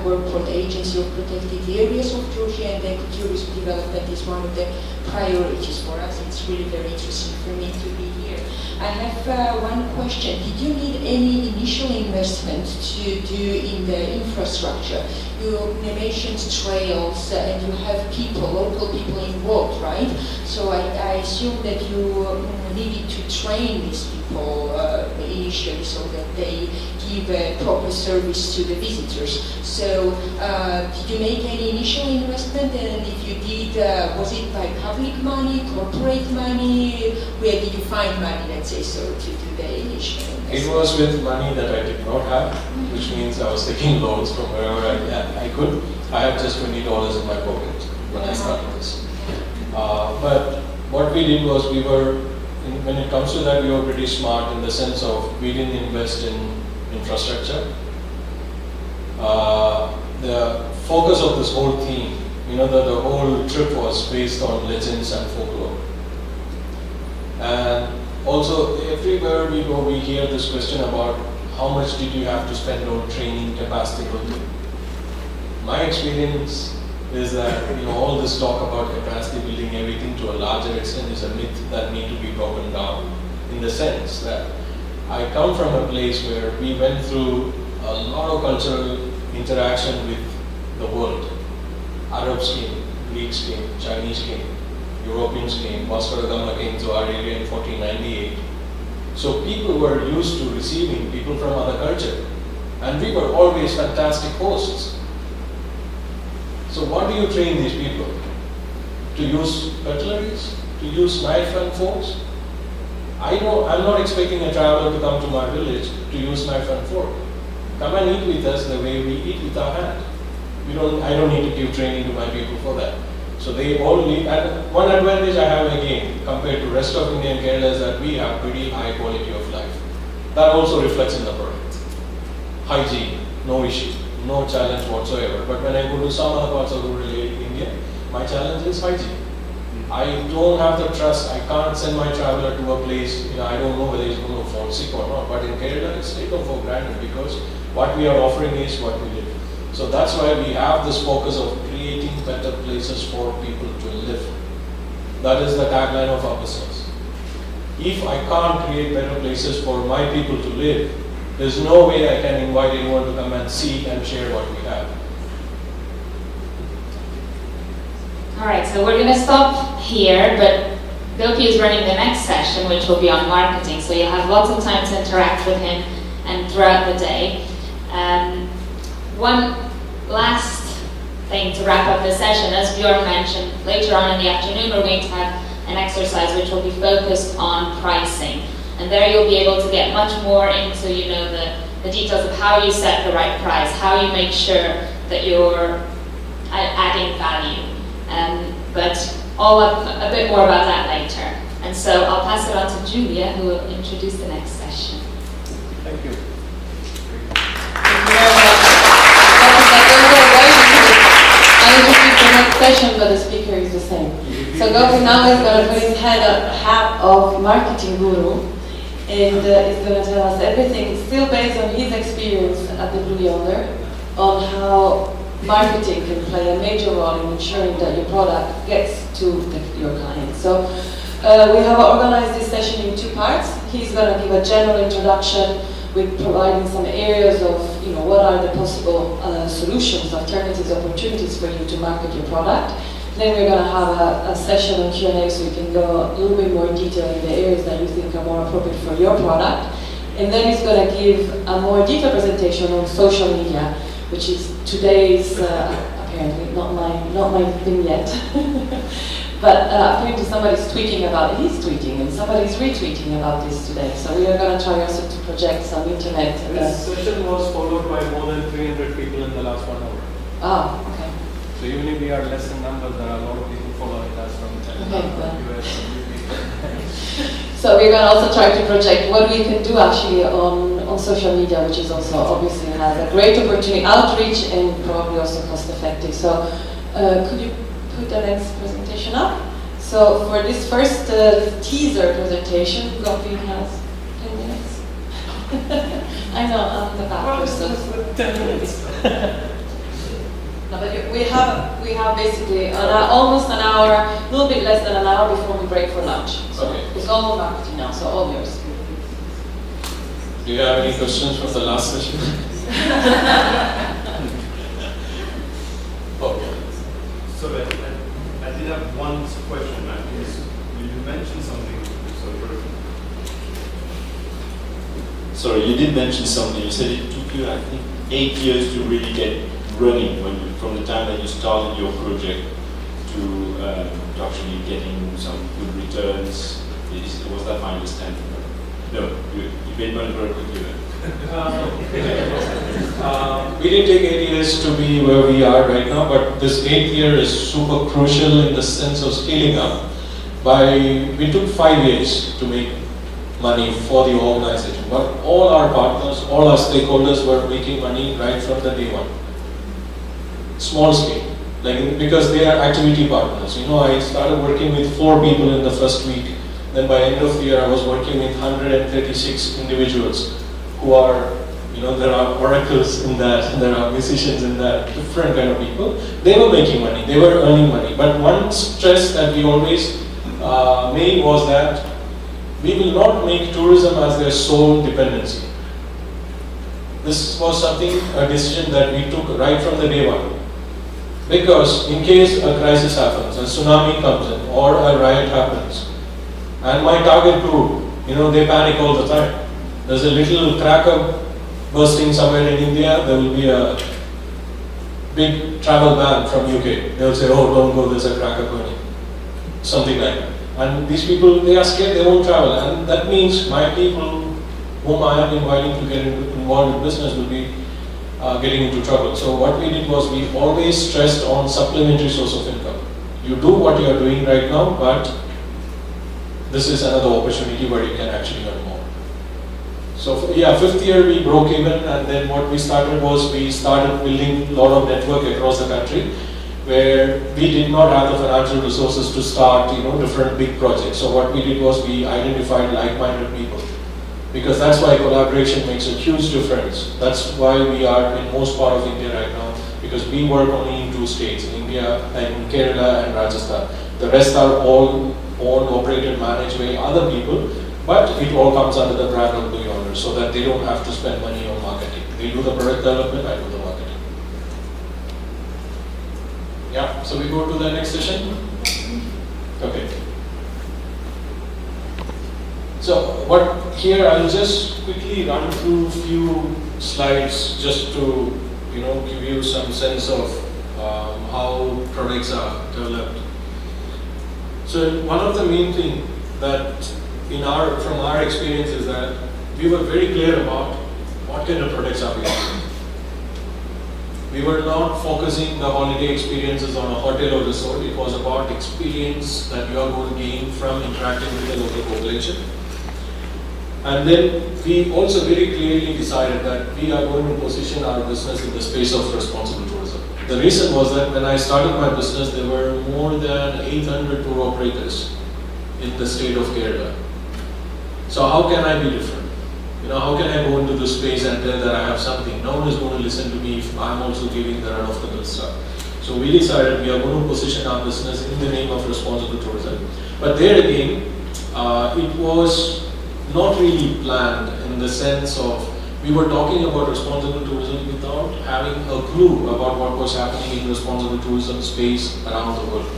work for the Agency of Protected Areas of Georgia, and ecotourism development is one of the priorities for us. It's really very interesting for me to be here. I have one question. Did you need any initial investment to do in the infrastructure? You mentioned trails and you have people, local people involved, right? So I assume that you needed to train these people initially so that they give a proper service to the visitors. So did you make any initial investment? And if you did, was it by public money, corporate money? Where did you find money, let's say so, to do the initial investment? It was with money that I did not have, which means I was taking loans from wherever I could. I had just $20 in my pocket when I started this. But what we did was when it comes to that, we were pretty smart in the sense of we didn't invest in infrastructure. The focus of this whole theme, the whole trip was based on legends and folklore. And also, everywhere we go, we hear this question about how much did you have to spend on training, capacity building. My experience is that all this talk about capacity building, everything to a larger extent, is a myth that needs to be broken down. In the sense that I come from a place where we went through a lot of cultural interaction with the world. Arabs came, Greeks came, Chinese came, Europeans came, Vasco da Gama came to our area in 1498. So people were used to receiving people from other culture, and we were always fantastic hosts. So what do you train these people? To use cutleries? To use knife and forks? I'm not expecting a traveler to come to my village to use knife and fork. Come and eat with us the way we eat with our hand. I don't need to give training to my people for that. So they all need, and one advantage I have again compared to rest of India and Kerala is that we have pretty high quality of life. That also reflects in the product. Hygiene, no issue, no challenge whatsoever. But when I go to some other parts of rural India, my challenge is hygiene. I don't have the trust, I can't send my traveler to a place, I don't know whether he's going to fall sick or not. But in Kerala, it's taken for granted because what we are offering is what we live. So that's why we have this focus of creating better places for people to live. That is the tagline of our business. If I can't create better places for my people to live, there's no way I can invite anyone to come and see and share what we have. All right, so we're going to stop here, but Bilki is running the next session, which will be on marketing, so you'll have lots of time to interact with him and throughout the day. One last thing to wrap up the session, as Bjorn mentioned, later on in the afternoon we're going to have an exercise which will be focused on pricing. And there you'll be able to get much more into the details of how you set the right price, how you make sure that you're adding value. But a bit more about that later. And so I'll pass it on to Julia, who will introduce the next session. Thank you. I introduced the next session, but the speaker is the same. So Gopi now is going to put his hat of marketing guru, and is going to tell us everything, still based on his experience at the Blue Yonder, on how marketing can play a major role in ensuring that your product gets to your clients. So we have organized this session in two parts. He's going to give a general introduction with providing some areas of what are the possible solutions, alternatives, opportunities for you to market your product. Then we're going to have a session on Q&A so you can go a little bit more in detail in the areas that you think are more appropriate for your product. And then he's going to give a more detailed presentation on social media, which is today's, apparently, not my thing yet. But apparently somebody's tweeting about it, he's tweeting, and somebody's retweeting about this today. So we are going to try also to project some internet. This session was followed by more than 300 people in the last 1 hour. Oh, okay. So even if we are less in numbers, there are a lot of people following us from US and UK. So we're going to also try to project what we can do actually on social media, which is also obviously has a great opportunity, outreach, and probably also cost effective. So could you put the next presentation up? So for this first teaser presentation, Gopi has 10 minutes. I know, I'm the back person. 10 minutes. we have basically almost an hour, a little bit less than an hour before we break for lunch. So Okay. it's all marketing now, so all yours. Do you have any questions from the last session? Okay. So I did have one question. You mentioned something. Sorry, you did mention something. You said it took you, I think, 8 years to really get running from the time that you started your project to actually getting some good returns. Was that my understanding? No, you made money very quickly then. We didn't take 8 years to be where we are right now, but this 8th year is super crucial in the sense of scaling up. We took 5 years to make money for the organization, but all our partners, all our stakeholders were making money right from the day one. Small scale, because they are activity partners. I started working with 4 people in the first week. Then by end of the year, I was working with 136 individuals who are, there are oracles in that, and there are musicians in that, different kind of people. They were making money, they were earning money. But one stress that we always made was that we will not make tourism as their sole dependency. This was a decision that we took right from the day one. Because in case a crisis happens, a tsunami comes in, or a riot happens, and my target group, they panic all the time. There's a little cracker bursting somewhere in India, there will be a big travel ban from UK. They'll say, oh, don't go, there's a cracker burning. Something like that. And these people, they are scared, they won't travel. And that means my people whom I am inviting to get involved in business will be getting into trouble. So what we did was we always stressed on supplementary source of income. You do what you are doing right now, but this is another opportunity where you can actually earn more. So 5th year we broke even, and then what we started was we started building a lot of network across the country, where we did not have the financial resources to start, different big projects. So what we did was we identified like-minded people, because that's why collaboration makes a huge difference. That's why we are in most part of India right now, because we work only in 2 states, in India, in Kerala and Rajasthan. The rest are all owned, operated, managed by other people, but it all comes under the brand of Blue Yonder, so that they don't have to spend money on marketing. They do the product development, I do the marketing. Yeah, so we go to the next session. Okay. So here I'll just quickly run through a few slides just to give you some sense of how products are developed. So one of the main things that from our experience is that we were very clear about what kind of products are we offering. We were not focusing the holiday experiences on a hotel or resort. It was about experience that you are going to gain from interacting with the local population. And then we also very clearly decided that we are going to position our business in the space of responsible tourism. The reason was that when I started my business, there were more than 800 tour operators in the state of Kerala. So how can I be different? How can I go into this space and tell that I have something? No one is going to listen to me if I'm also giving the run-of-the-mill stuff. So we decided we are going to position our business in the name of responsible tourism. But there again, it was not really planned in the sense of we were talking about responsible tourism without having a clue about what was happening in responsible tourism space around the world.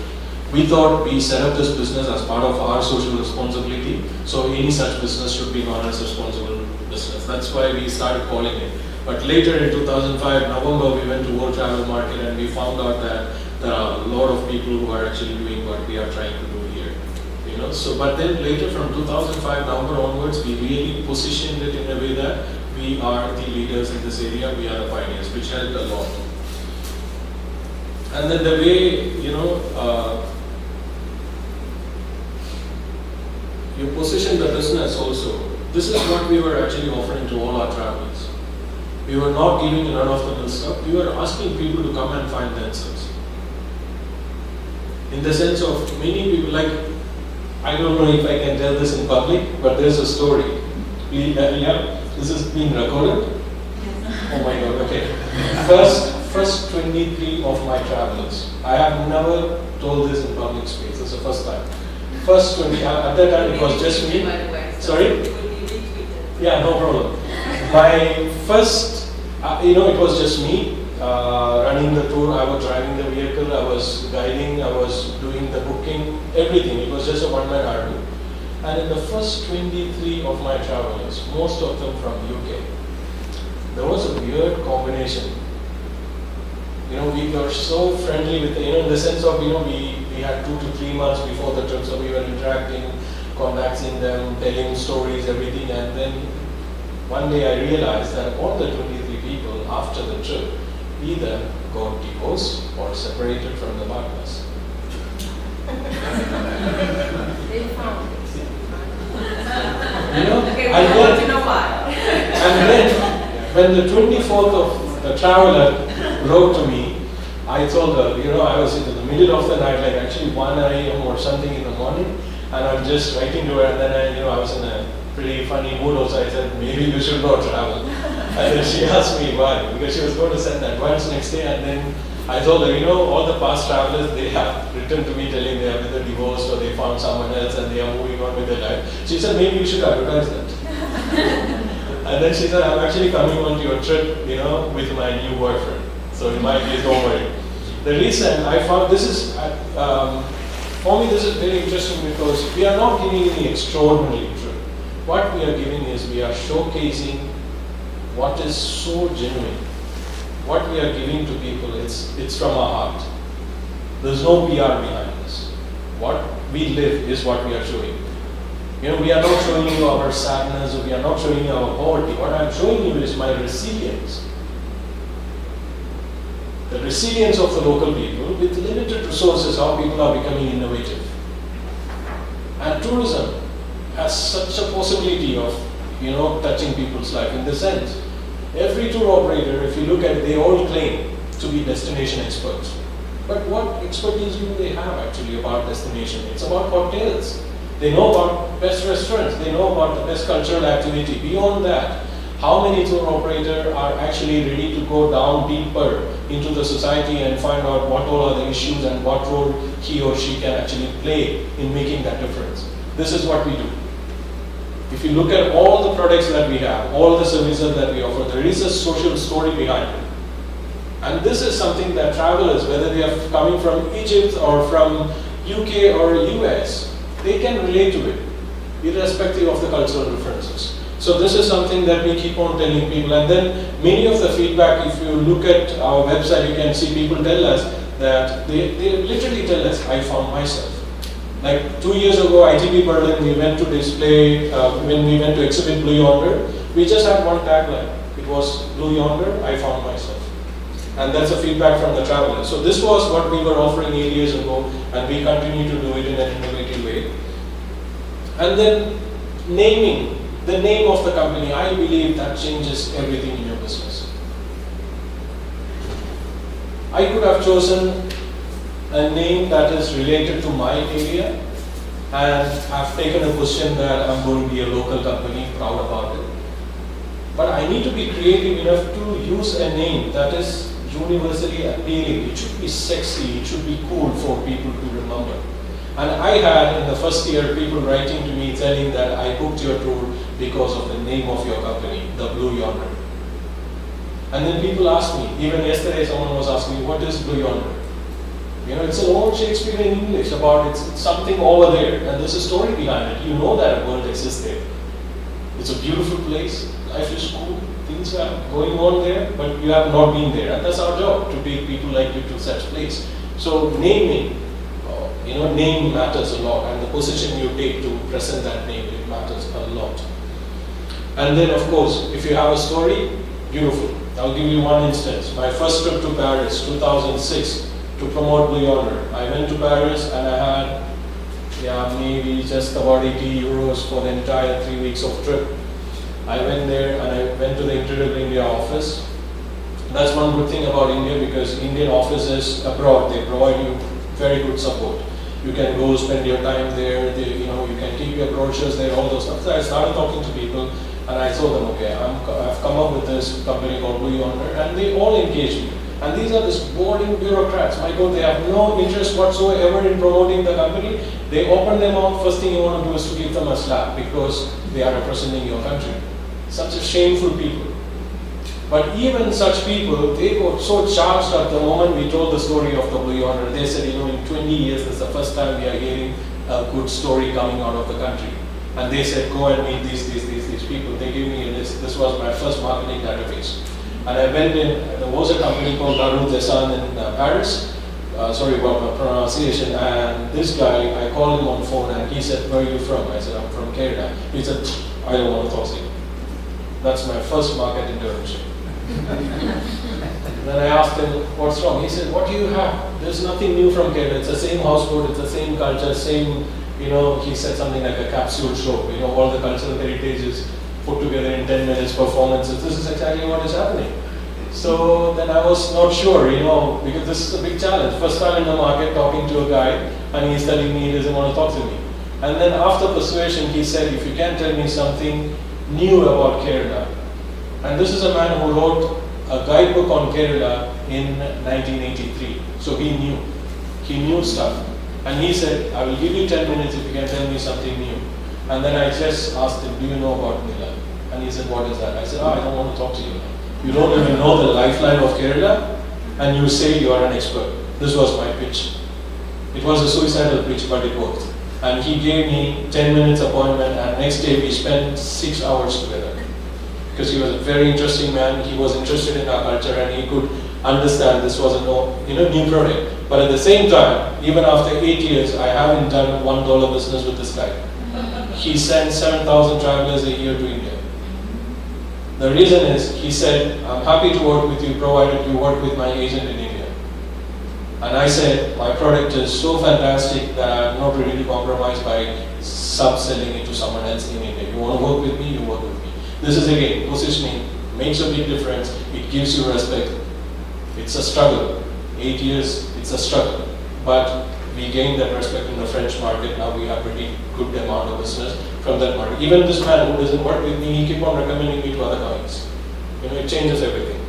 We thought we set up this business as part of our social responsibility, so any such business should be known as responsible business. That's why we started calling it. But later in 2005, November, we went to World Travel Market and we found out that there are a lot of people who are actually doing what we are trying to do here. But then later from 2005 November onwards, we really positioned it in a way that we are the leaders in this area, we are the pioneers, which helped a lot. And then the way, you position the business also, this is what we were actually offering to all our travelers. We were not giving a run-of-the-mill stuff, we were asking people to come and find themselves. In the sense of many people, I don't know if I can tell this in public, but there's a story. This is being recorded? Oh my God, okay. first 23 of my travelers. I have never told this in public space. It's the first time. First 20. At that time it was just me. Sorry. Yeah, no problem. My first, it was just me running the tour. I was driving the vehicle. I was guiding. I was doing the booking. Everything. It was just a one-man army. And in the first 23 of my travelers, most of them from UK, there was a weird combination. We were so friendly with, in the sense of, we had 2 to 3 months before the trip, so we were interacting, contacting them, telling stories, everything. And then one day I realized that all the 23 people after the trip either got divorced or separated from the partners. They found it. Okay, we and want then, to know why. and then when the 24th of the traveler wrote to me, I told her, I was in the middle of the night, like actually 1 a.m. or something in the morning, and I'm just writing to her, and then I was in a pretty funny mood also. I said, maybe you should not travel. And then she asked me why, because she was going to send advance next day, and then I told her, all the past travelers, they have written to me telling they are either divorced or they found someone else and they are moving on with their life. She said, maybe you should advertise that. And then she said, I'm actually coming on to your trip, with my new boyfriend. So in my case, don't worry. The reason I found this is, for me this is very interesting because we are not giving any extraordinary trip. What we are giving is we are showcasing what is so genuine. What we are giving to people, it's from our heart. There's no PR behind this. What we live is what we are showing. We are not showing you our sadness, or we are not showing you our poverty. What I'm showing you is my resilience. The resilience of the local people with limited resources, how people are becoming innovative. And tourism has such a possibility of, touching people's life in the sense. Every tour operator, if you look at it, they all claim to be destination experts. But what expertise do they have actually about destination? It's about hotels. They know about best restaurants. They know about the best cultural activity. Beyond that, how many tour operators are actually ready to go down deeper into the society and find out what all are the issues and what role he or she can actually play in making that difference? This is what we do. If you look at all the products that we have, all the services that we offer, there is a social story behind it. And this is something that travelers, whether they are coming from Egypt or from UK or US, they can relate to it, irrespective of the cultural differences. So this is something that we keep on telling people. And then many of the feedback, if you look at our website, you can see people tell us that they literally tell us, I found myself. Like 2 years ago, ITB Berlin, we went to display, when we went to exhibit Blue Yonder, we just had one tagline. It was, Blue Yonder, I found myself. And that's the feedback from the travelers. So this was what we were offering 8 years ago, and we continue to do it in an innovative way. And then naming, the name of the company, I believe that changes everything in your business. I could have chosen a name that is related to my area, and I've taken a position that I'm going to be a local company, proud about it. But I need to be creative enough to use a name that is universally appealing. It should be sexy, it should be cool for people to remember. And I had in the first year people writing to me telling that I booked your tour because of the name of your company, the Blue Yonder. And then people ask me, even yesterday someone was asking me, what is Blue Yonder? It's a long Shakespearean English about it's something over there, and there's a story behind it. You know that a world exists there. It's a beautiful place, life is cool, things are going on there, but you have not been there. And that's our job, to take people like you to such place. So naming, name matters a lot, and the position you take to present that name, it matters a lot. And then of course, if you have a story, beautiful. I'll give you one instance. My first trip to Paris, 2006, to promote Blue Yonder. I went to Paris and I had, maybe just about 80 euros for the entire 3 weeks of trip. I went there and I went to the Incredible India office. That's one good thing about India, because Indian offices abroad, they provide you very good support. You can go spend your time there, you can keep your brochures there, all those stuff. So I started talking to people and I told them, okay, I've come up with this company called Blue Yonder, and they all engage me. And these are these boring bureaucrats. My God, they have no interest whatsoever in promoting the company. They open their mouth, first thing you want to do is to give them a slap because they are representing your country. Such a shameful people. But even such people, they got so charged at the moment we told the story of the Blue Yonder. They said, you know, in 20 years, this is the first time we are hearing a good story coming out of the country. And they said, go and meet these people. They gave me a list. This was my first marketing database. And I went in, there was a company called Daru Desan in Paris. Sorry about my pronunciation. And this guy, I called him on the phone and he said, where are you from? I said, I'm from Kerala. He said, I don't want to talk to you. That's my first market intervention. Then I asked him, what's wrong? He said, what do you have? There's nothing new from Kerala. It's the same houseboat, it's the same culture, same, you know, he said something like a capsule show. You know, all the cultural heritages put together in 10 minutes, performances. This is exactly what is happening. So then I was not sure, you know, because this is a big challenge. First time in the market talking to a guy and he's telling me he doesn't want to talk to me. And then after persuasion, he said, if you can tell me something new about Kerala. And this is a man who wrote a guidebook on Kerala in 1983. So he knew stuff. And he said, I will give you 10 minutes if you can tell me something new. And then I just asked him, do you know about Nila? And he said, what is that? I said, I don't want to talk to you. You don't even know the lifeline of Kerala, and you say you are an expert. This was my pitch. It was a suicidal pitch, but it worked. And he gave me 10 minutes appointment, and next day we spent 6 hours together. Because he was a very interesting man, he was interested in our culture, and he could understand this was a new product. But at the same time, even after 8 years, I haven't done $1 business with this guy. He sent 7,000 travelers a year to India. The reason is, he said, I'm happy to work with you provided you work with my agent in India. And I said, my product is so fantastic that I'm not ready to compromise by sub-selling it to someone else in India. You want to work with me, you work with me. This is again, positioning makes a big difference. It gives you respect. It's a struggle. 8 years, it's a struggle. But we gained that respect in the French market. Now we have pretty good amount of business from that market. Even this man who doesn't work with me, he keep on recommending me to other guys. You know, it changes everything.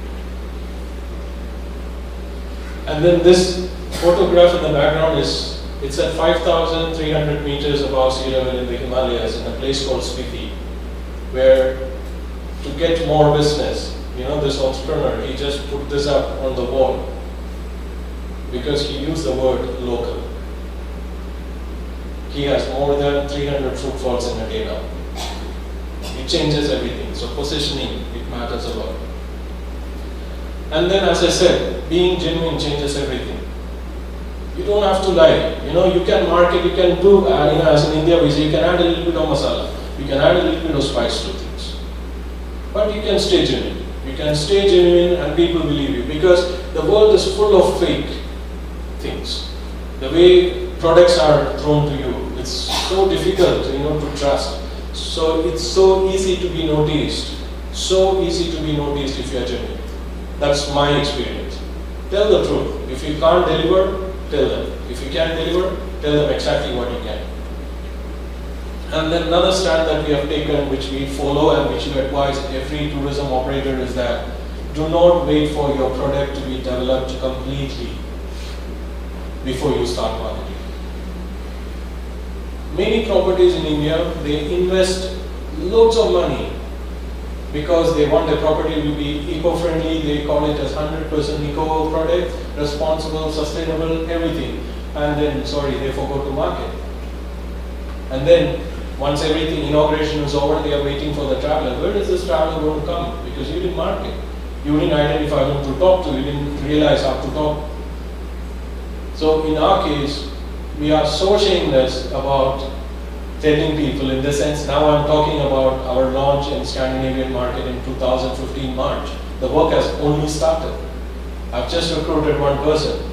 And then this photograph in the background is, it's at 5,300 meters above sea level in the Himalayas in a place called Spiti, where to get more business, you know, this entrepreneur, he just put this up on the wall because he used the word local. He has more than 300 footfalls in a day now. It changes everything. So positioning, it matters a lot. And then, as I said, being genuine changes everything. You don't have to lie. You know, you can market, you can do, as in India we say, you can add a little bit of masala. You can add a little bit of spice to things. But you can stay genuine. You can stay genuine and people believe you. Because the world is full of fake things. The way products are thrown to you, it's so difficult, to trust. So it's so easy to be noticed. So easy to be noticed if you are genuine. That's my experience. Tell the truth. If you can't deliver, tell them. If you can deliver, tell them exactly what you can. And then another stand that we have taken, which we follow and which we advise every tourism operator, is that do not wait for your product to be developed completely before you start marketing. Many properties in India, they invest loads of money because they want their property to be eco-friendly. They call it as 100% eco product, responsible, sustainable, everything. And then, they forgot to market. And then, once everything, inauguration is over, they are waiting for the traveler. Where is this traveler going to come? Because you didn't market. You didn't identify whom to talk to. You didn't realize how to talk. So in our case, we are so shameless about telling people, in the sense, now I'm talking about our launch in Scandinavian market in 2015 March. The work has only started. I've just recruited one person.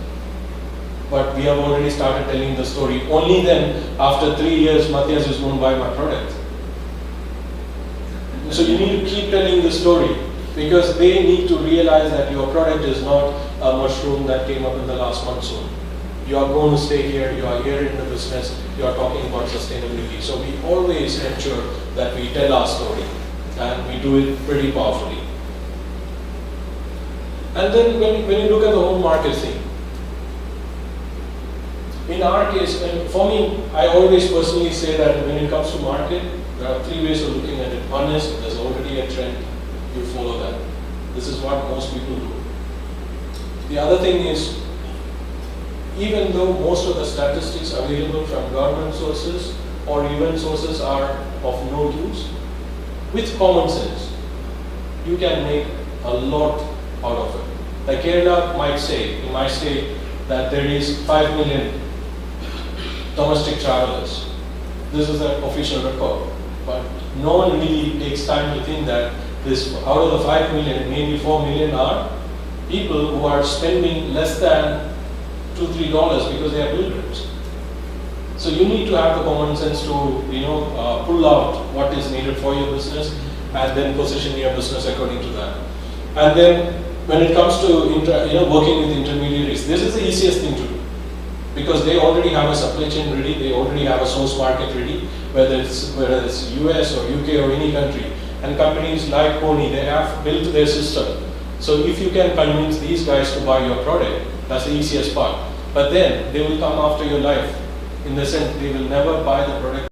But we have already started telling the story. Only then, after 3 years, Matthias is going to buy my product. So you need to keep telling the story, because they need to realize that your product is not a mushroom that came up in the last monsoon. You are going to stay here, you are here in the business, you are talking about sustainability. So we always ensure that we tell our story, and we do it pretty powerfully. And then when you look at the whole market thing, in our case, and for me, I always personally say that when it comes to market, there are three ways of looking at it. One is there's already a trend, you follow that. This is what most people do. The other thing is, even though most of the statistics available from government sources or even sources are of no use, with common sense, you can make a lot out of it. Like Kerala might say, in my state, that there is 5 million domestic travelers. This is the official record. But no one really takes time to think that this, out of the 5 million, maybe 4 million are people who are spending less than $2-3 because they are pilgrims. So you need to have the common sense to pull out what is needed for your business and then position your business according to that. And then when it comes to working with intermediaries, this is the easiest thing to do because they already have a supply chain ready, they already have a source market ready, whether it's US or UK or any country. And companies like Pony, they have built their system. So if you can convince these guys to buy your product, that's the easiest part. But then they will come after your life. In the sense, they will never buy the product